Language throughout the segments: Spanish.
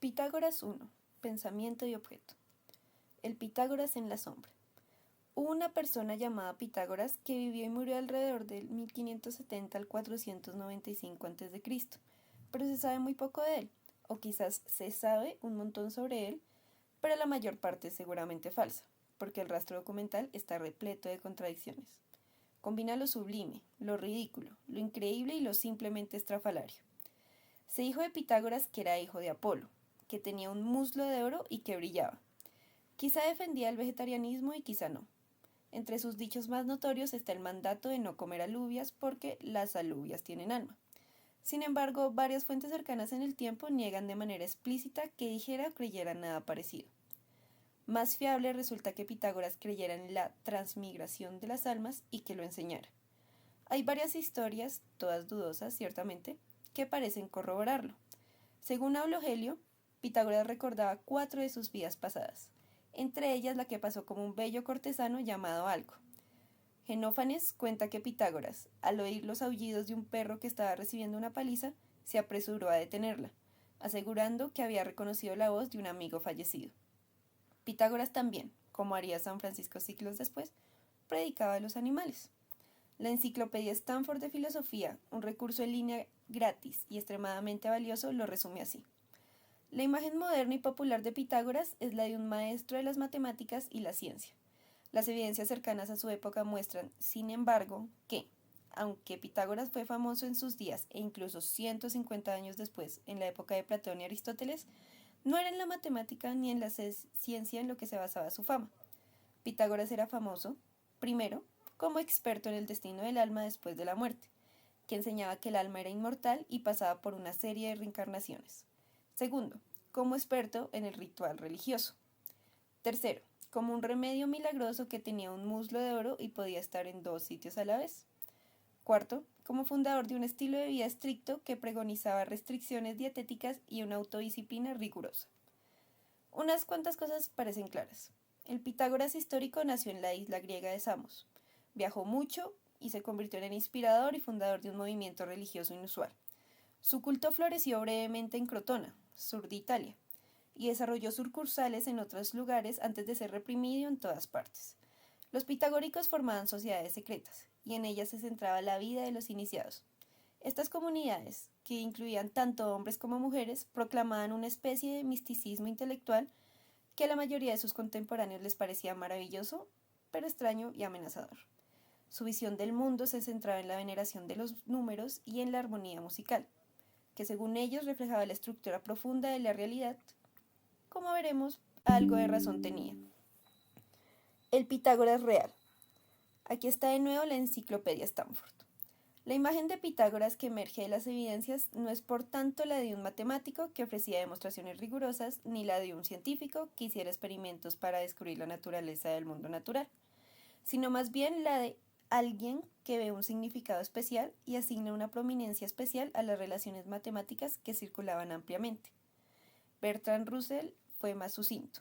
Pitágoras 1. Pensamiento y objeto. El Pitágoras en la sombra. Hubo una persona llamada Pitágoras que vivió y murió alrededor del 1570 al 495 a.C., pero se sabe muy poco de él, o quizás se sabe un montón sobre él, pero la mayor parte es seguramente falsa, porque el rastro documental está repleto de contradicciones. Combina lo sublime, lo ridículo, lo increíble y lo simplemente estrafalario. Se dijo de Pitágoras que era hijo de Apolo, que tenía un muslo de oro y que brillaba. Quizá defendía el vegetarianismo y quizá no. Entre sus dichos más notorios está el mandato de no comer alubias porque las alubias tienen alma. Sin embargo, varias fuentes cercanas en el tiempo niegan de manera explícita que dijera o creyera nada parecido. Más fiable resulta que Pitágoras creyera en la transmigración de las almas y que lo enseñara. Hay varias historias, todas dudosas ciertamente, que parecen corroborarlo. Según Aulogelio, Pitágoras recordaba 4 de sus vidas pasadas, entre ellas la que pasó como un bello cortesano llamado Alco. Genófanes cuenta que Pitágoras, al oír los aullidos de un perro que estaba recibiendo una paliza, se apresuró a detenerla, asegurando que había reconocido la voz de un amigo fallecido. Pitágoras también, como haría San Francisco siglos después, predicaba a los animales. La enciclopedia Stanford de Filosofía, un recurso en línea gratis y extremadamente valioso, lo resume así. La imagen moderna y popular de Pitágoras es la de un maestro de las matemáticas y la ciencia. Las evidencias cercanas a su época muestran, sin embargo, que, aunque Pitágoras fue famoso en sus días e incluso 150 años después, en la época de Platón y Aristóteles, no era en la matemática ni en la ciencia en lo que se basaba su fama. Pitágoras era famoso, primero, como experto en el destino del alma después de la muerte, que enseñaba que el alma era inmortal y pasaba por una serie de reencarnaciones. Segundo, como experto en el ritual religioso. Tercero, como un remedio milagroso que tenía un muslo de oro y podía estar en 2 sitios a la vez. Cuarto, como fundador de un estilo de vida estricto que pregonizaba restricciones dietéticas y una autodisciplina rigurosa. Unas cuantas cosas parecen claras. El Pitágoras histórico nació en la isla griega de Samos. Viajó mucho y se convirtió en el inspirador y fundador de un movimiento religioso inusual. Su culto floreció brevemente en Crotona, sur de Italia, y desarrolló sucursales en otros lugares antes de ser reprimido en todas partes. Los pitagóricos formaban sociedades secretas, y en ellas se centraba la vida de los iniciados. Estas comunidades, que incluían tanto hombres como mujeres, proclamaban una especie de misticismo intelectual que a la mayoría de sus contemporáneos les parecía maravilloso, pero extraño y amenazador. Su visión del mundo se centraba en la veneración de los números y en la armonía musical, que según ellos reflejaba la estructura profunda de la realidad. Como veremos, algo de razón tenía. El Pitágoras real. Aquí está de nuevo la enciclopedia Stanford. La imagen de Pitágoras que emerge de las evidencias no es por tanto la de un matemático que ofrecía demostraciones rigurosas, ni la de un científico que hiciera experimentos para descubrir la naturaleza del mundo natural, sino más bien la de alguien que ve un significado especial y asigna una prominencia especial a las relaciones matemáticas que circulaban ampliamente. Bertrand Russell fue más sucinto,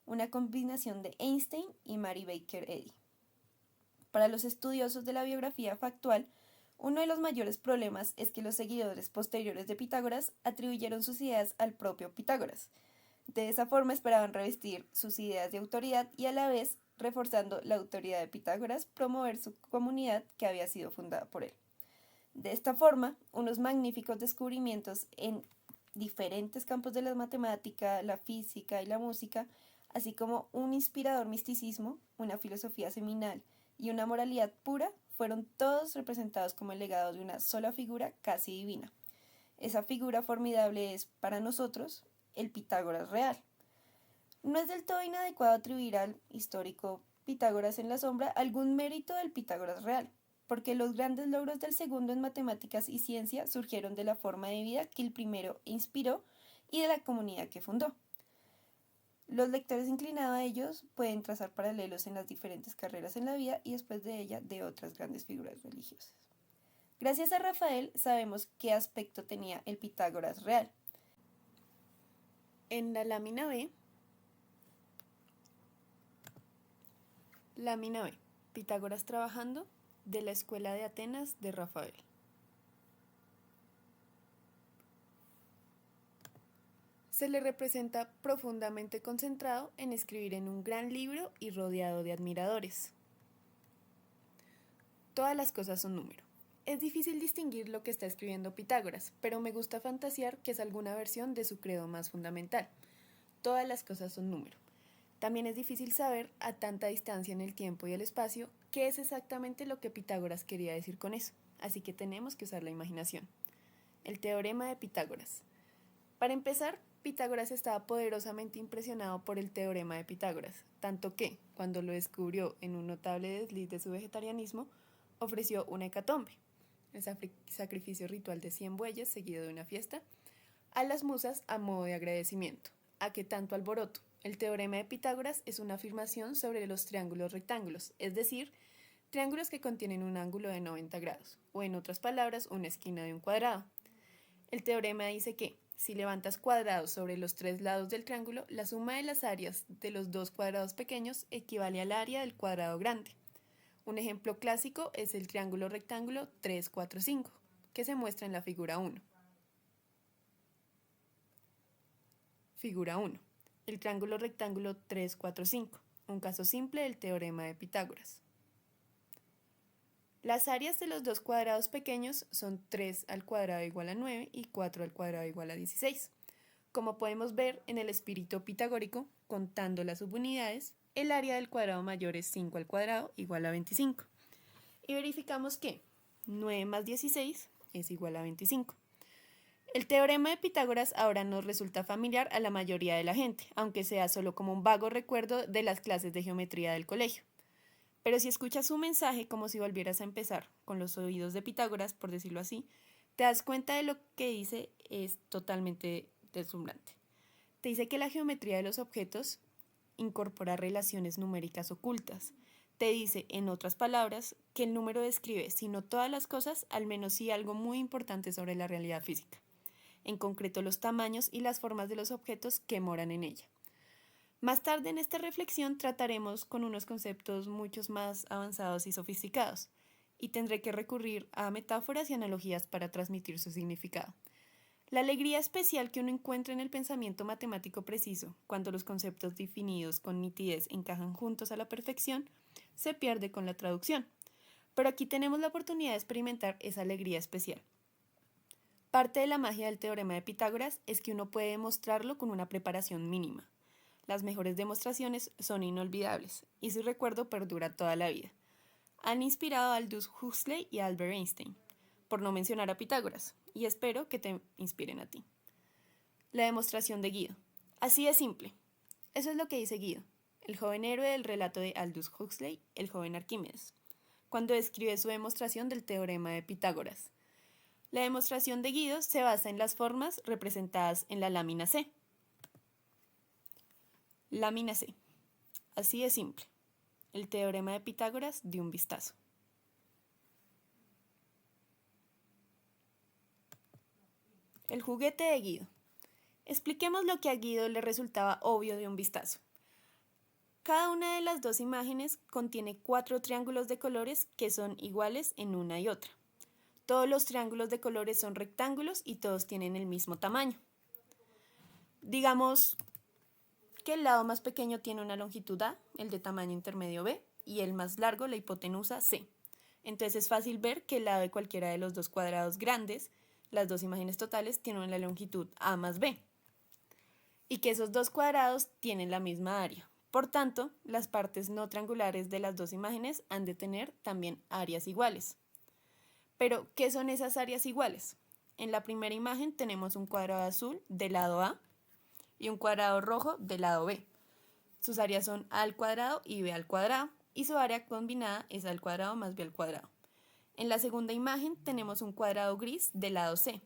una combinación de Einstein y Mary Baker Eddy. Para los estudiosos de la biografía factual, uno de los mayores problemas es que los seguidores posteriores de Pitágoras atribuyeron sus ideas al propio Pitágoras. De esa forma esperaban revestir sus ideas de autoridad y a la vez, reforzando la autoridad de Pitágoras, promover su comunidad que había sido fundada por él. De esta forma, unos magníficos descubrimientos en diferentes campos de la matemática, la física y la música, así como un inspirador misticismo, una filosofía seminal y una moralidad pura, fueron todos representados como el legado de una sola figura casi divina. Esa figura formidable es, para nosotros, el Pitágoras real. No es del todo inadecuado atribuir al histórico Pitágoras en la sombra algún mérito del Pitágoras real, porque los grandes logros del segundo en matemáticas y ciencia surgieron de la forma de vida que el primero inspiró y de la comunidad que fundó. Los lectores inclinados a ellos pueden trazar paralelos en las diferentes carreras en la vida y después de ella de otras grandes figuras religiosas. Gracias a Rafael sabemos qué aspecto tenía el Pitágoras real. En la lámina B, Pitágoras trabajando, de la Escuela de Atenas de Rafael. Se le representa profundamente concentrado en escribir en un gran libro y rodeado de admiradores. Todas las cosas son número. Es difícil distinguir lo que está escribiendo Pitágoras, pero me gusta fantasear que es alguna versión de su credo más fundamental. Todas las cosas son número. También es difícil saber, a tanta distancia en el tiempo y el espacio, qué es exactamente lo que Pitágoras quería decir con eso, así que tenemos que usar la imaginación. El teorema de Pitágoras. Para empezar, Pitágoras estaba poderosamente impresionado por el teorema de Pitágoras, tanto que, cuando lo descubrió en un notable desliz de su vegetarianismo, ofreció una hecatombe, el sacrificio ritual de 100 bueyes seguido de una fiesta, a las musas a modo de agradecimiento. ¿A qué tanto alboroto? El teorema de Pitágoras es una afirmación sobre los triángulos rectángulos, es decir, triángulos que contienen un ángulo de 90 grados, o en otras palabras, una esquina de un cuadrado. El teorema dice que, si levantas cuadrados sobre los tres lados del triángulo, la suma de las áreas de los dos cuadrados pequeños equivale al área del cuadrado grande. Un ejemplo clásico es el triángulo rectángulo 3, 4, 5, que se muestra en la figura 1. Figura 1. El triángulo rectángulo 3, 4, 5, un caso simple del teorema de Pitágoras. Las áreas de los dos cuadrados pequeños son 3 al cuadrado igual a 9 y 4 al cuadrado igual a 16. Como podemos ver en el espíritu pitagórico, contando las subunidades, el área del cuadrado mayor es 5 al cuadrado igual a 25. Y verificamos que 9 más 16 es igual a 25. El teorema de Pitágoras ahora nos resulta familiar a la mayoría de la gente, aunque sea solo como un vago recuerdo de las clases de geometría del colegio. Pero si escuchas su mensaje como si volvieras a empezar, con los oídos de Pitágoras, por decirlo así, te das cuenta de lo que dice es totalmente deslumbrante. Te dice que la geometría de los objetos incorpora relaciones numéricas ocultas. Te dice, en otras palabras, que el número describe, si no todas las cosas, al menos sí algo muy importante sobre la realidad física, en concreto los tamaños y las formas de los objetos que moran en ella. Más tarde en esta reflexión trataremos con unos conceptos mucho más avanzados y sofisticados, y tendré que recurrir a metáforas y analogías para transmitir su significado. La alegría especial que uno encuentra en el pensamiento matemático preciso, cuando los conceptos definidos con nitidez encajan juntos a la perfección, se pierde con la traducción. Pero aquí tenemos la oportunidad de experimentar esa alegría especial. Parte de la magia del teorema de Pitágoras es que uno puede demostrarlo con una preparación mínima. Las mejores demostraciones son inolvidables y su recuerdo perdura toda la vida. Han inspirado a Aldous Huxley y a Albert Einstein, por no mencionar a Pitágoras, y espero que te inspiren a ti. La demostración de Guido. Así de simple. Eso es lo que dice Guido, el joven héroe del relato de Aldous Huxley, el joven Arquímedes, cuando describe su demostración del teorema de Pitágoras. La demostración de Guido se basa en las formas representadas en la lámina C. Lámina C. Así de simple. El teorema de Pitágoras de un vistazo. El juguete de Guido. Expliquemos lo que a Guido le resultaba obvio de un vistazo. Cada una de las dos imágenes contiene 4 triángulos de colores que son iguales en una y otra. Todos los triángulos de colores son rectángulos y todos tienen el mismo tamaño. Digamos que el lado más pequeño tiene una longitud A, el de tamaño intermedio B, y el más largo la hipotenusa C. Entonces es fácil ver que el lado de cualquiera de los dos cuadrados grandes, las dos imágenes totales, tienen la longitud A más B, y que esos dos cuadrados tienen la misma área. Por tanto, las partes no triangulares de las dos imágenes han de tener también áreas iguales. Pero, ¿qué son esas áreas iguales? En la primera imagen tenemos un cuadrado azul del lado A y un cuadrado rojo del lado B. Sus áreas son A al cuadrado y B al cuadrado, y su área combinada es A al cuadrado más B al cuadrado. En la segunda imagen tenemos un cuadrado gris del lado C.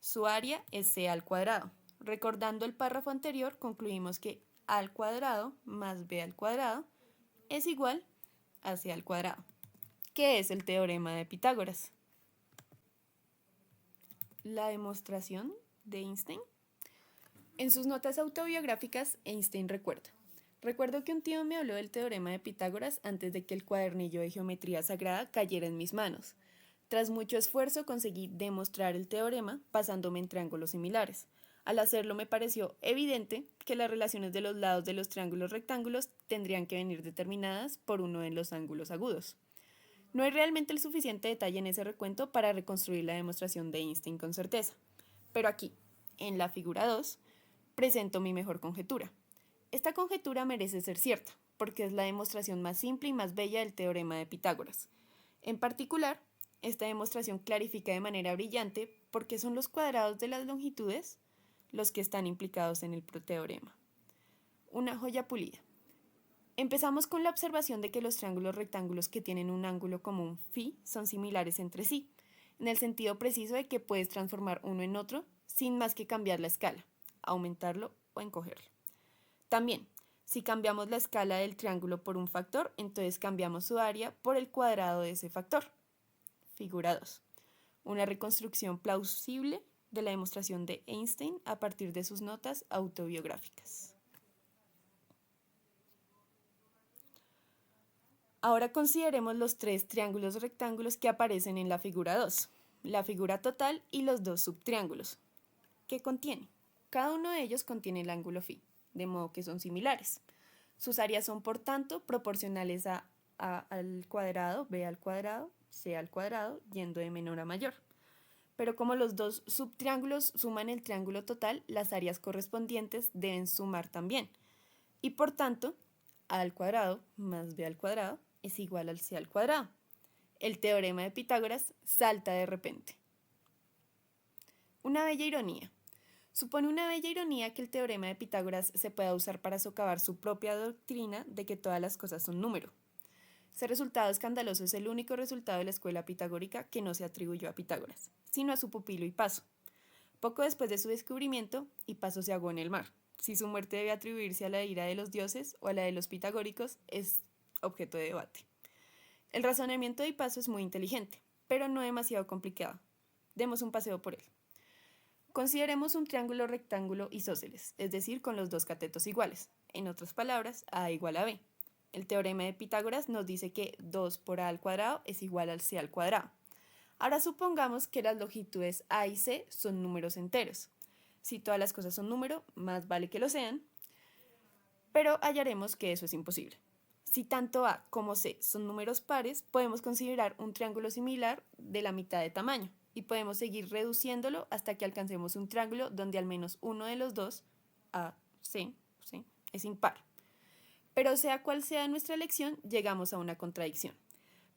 Su área es C al cuadrado. Recordando el párrafo anterior, concluimos que A al cuadrado más B al cuadrado es igual a C al cuadrado, que es el teorema de Pitágoras. La demostración de Einstein. En sus notas autobiográficas, Einstein recuerda: recuerdo que un tío me habló del teorema de Pitágoras antes de que el cuadernillo de geometría sagrada cayera en mis manos. Tras mucho esfuerzo conseguí demostrar el teorema basándome en triángulos similares. Al hacerlo me pareció evidente que las relaciones de los lados de los triángulos rectángulos tendrían que venir determinadas por uno de los ángulos agudos. No hay realmente el suficiente detalle en ese recuento para reconstruir la demostración de Einstein con certeza, pero aquí, en la figura 2, presento mi mejor conjetura. Esta conjetura merece ser cierta, porque es la demostración más simple y más bella del teorema de Pitágoras. En particular, esta demostración clarifica de manera brillante por qué son los cuadrados de las longitudes los que están implicados en el teorema. Una joya pulida. Empezamos con la observación de que los triángulos rectángulos que tienen un ángulo común phi son similares entre sí, en el sentido preciso de que puedes transformar uno en otro sin más que cambiar la escala, aumentarlo o encogerlo. También, si cambiamos la escala del triángulo por un factor, entonces cambiamos su área por el cuadrado de ese factor. Figura 2. Una reconstrucción plausible de la demostración de Einstein a partir de sus notas autobiográficas. Ahora consideremos los tres triángulos rectángulos que aparecen en la figura 2, la figura total y los dos subtriángulos. ¿Qué contiene? Cada uno de ellos contiene el ángulo phi, de modo que son similares. Sus áreas son, por tanto, proporcionales a al cuadrado, b al cuadrado, c al cuadrado, yendo de menor a mayor. Pero como los dos subtriángulos suman el triángulo total, las áreas correspondientes deben sumar también. Y por tanto, a al cuadrado más b al cuadrado es igual al c al cuadrado. El teorema de Pitágoras salta de repente. Una bella ironía. Supone una bella ironía que el teorema de Pitágoras se pueda usar para socavar su propia doctrina de que todas las cosas son número. Ese resultado escandaloso es el único resultado de la escuela pitagórica que no se atribuyó a Pitágoras, sino a su pupilo Hipaso. Poco después de su descubrimiento, Hipaso se ahogó en el mar. Si su muerte debe atribuirse a la ira de los dioses o a la de los pitagóricos es objeto de debate. El razonamiento de Hipaso es muy inteligente, pero no demasiado complicado. Demos un paseo por él. Consideremos un triángulo rectángulo isósceles, es decir, con los dos catetos iguales. En otras palabras, A igual a B. El teorema de Pitágoras nos dice que 2 por A al cuadrado es igual al C al cuadrado. Ahora supongamos que las longitudes A y C son números enteros. Si todas las cosas son número, más vale que lo sean, pero hallaremos que eso es imposible. Si tanto A como C son números pares, podemos considerar un triángulo similar de la mitad de tamaño y podemos seguir reduciéndolo hasta que alcancemos un triángulo donde al menos uno de los dos, A, C, es impar. Pero sea cual sea nuestra elección, llegamos a una contradicción.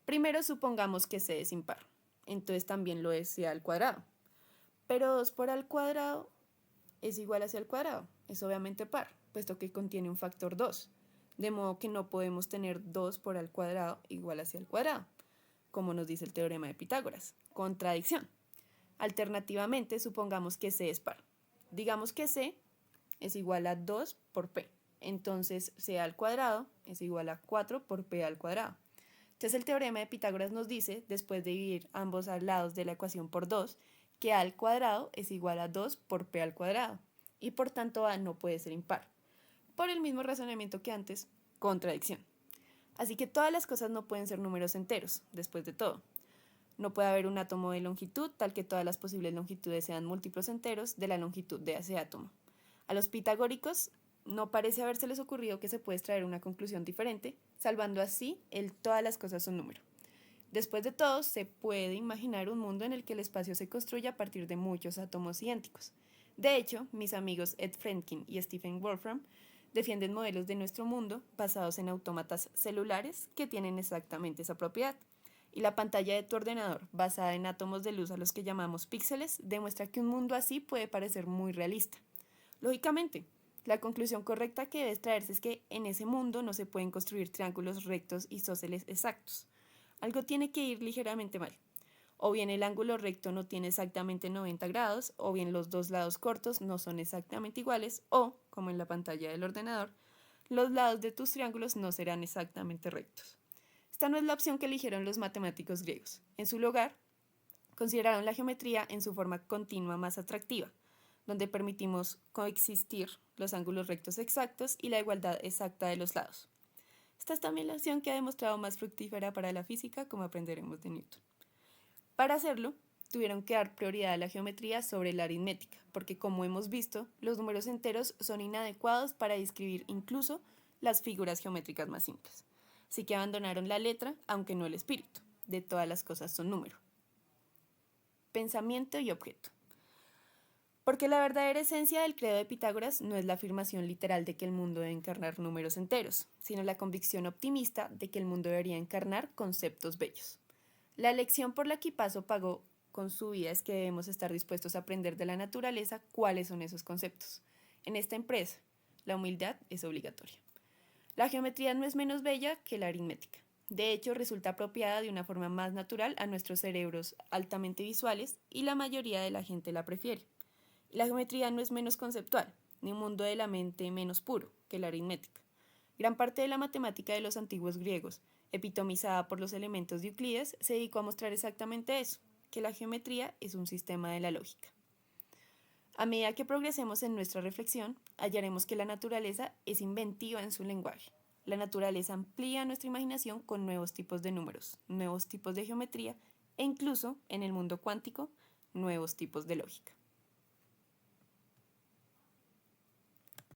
Primero supongamos que C es impar, entonces también lo es C al cuadrado. Pero 2 por A al cuadrado es igual a C al cuadrado, es obviamente par, puesto que contiene un factor 2. De modo que no podemos tener 2 por A al cuadrado igual a C al cuadrado, como nos dice el teorema de Pitágoras. Contradicción. Alternativamente, supongamos que C es par. Digamos que C es igual a 2 por P. Entonces, C al cuadrado es igual a 4 por P al cuadrado. Entonces, el teorema de Pitágoras nos dice, después de dividir ambos lados de la ecuación por 2, que A al cuadrado es igual a 2 por P al cuadrado. Y por tanto, A no puede ser impar. Por el mismo razonamiento que antes, contradicción. Así que todas las cosas no pueden ser números enteros, después de todo. No puede haber un átomo de longitud tal que todas las posibles longitudes sean múltiplos enteros de la longitud de ese átomo. A los pitagóricos no parece habérseles ocurrido que se puede extraer una conclusión diferente, salvando así el todas las cosas son número. Después de todo, se puede imaginar un mundo en el que el espacio se construye a partir de muchos átomos idénticos. De hecho, mis amigos Ed Fredkin y Stephen Wolfram defienden modelos de nuestro mundo basados en autómatas celulares que tienen exactamente esa propiedad. Y la pantalla de tu ordenador, basada en átomos de luz a los que llamamos píxeles, demuestra que un mundo así puede parecer muy realista. Lógicamente, la conclusión correcta que debe extraerse es que en ese mundo no se pueden construir triángulos rectos isósceles exactos. Algo tiene que ir ligeramente mal. O bien el ángulo recto no tiene exactamente 90 grados, o bien los dos lados cortos no son exactamente iguales, o, como en la pantalla del ordenador, los lados de tus triángulos no serán exactamente rectos. Esta no es la opción que eligieron los matemáticos griegos. En su lugar, consideraron la geometría en su forma continua más atractiva, donde permitimos coexistir los ángulos rectos exactos y la igualdad exacta de los lados. Esta es también la opción que ha demostrado más fructífera para la física, como aprenderemos de Newton. Para hacerlo, tuvieron que dar prioridad a la geometría sobre la aritmética, porque como hemos visto, los números enteros son inadecuados para describir incluso las figuras geométricas más simples. Así que abandonaron la letra, aunque no el espíritu. De todas las cosas son número. Pensamiento y objeto. Porque la verdadera esencia del credo de Pitágoras no es la afirmación literal de que el mundo debe encarnar números enteros, sino la convicción optimista de que el mundo debería encarnar conceptos bellos. La lección por la que Picasso pagó con su vida es que debemos estar dispuestos a aprender de la naturaleza cuáles son esos conceptos. En esta empresa, la humildad es obligatoria. La geometría no es menos bella que la aritmética. De hecho, resulta apropiada de una forma más natural a nuestros cerebros altamente visuales y la mayoría de la gente la prefiere. La geometría no es menos conceptual, ni un mundo de la mente menos puro que la aritmética. Gran parte de la matemática de los antiguos griegos, epitomizada por los elementos de Euclides, se dedicó a mostrar exactamente eso, que la geometría es un sistema de la lógica. A medida que progresemos en nuestra reflexión, hallaremos que la naturaleza es inventiva en su lenguaje. La naturaleza amplía nuestra imaginación con nuevos tipos de números, nuevos tipos de geometría e incluso, en el mundo cuántico, nuevos tipos de lógica.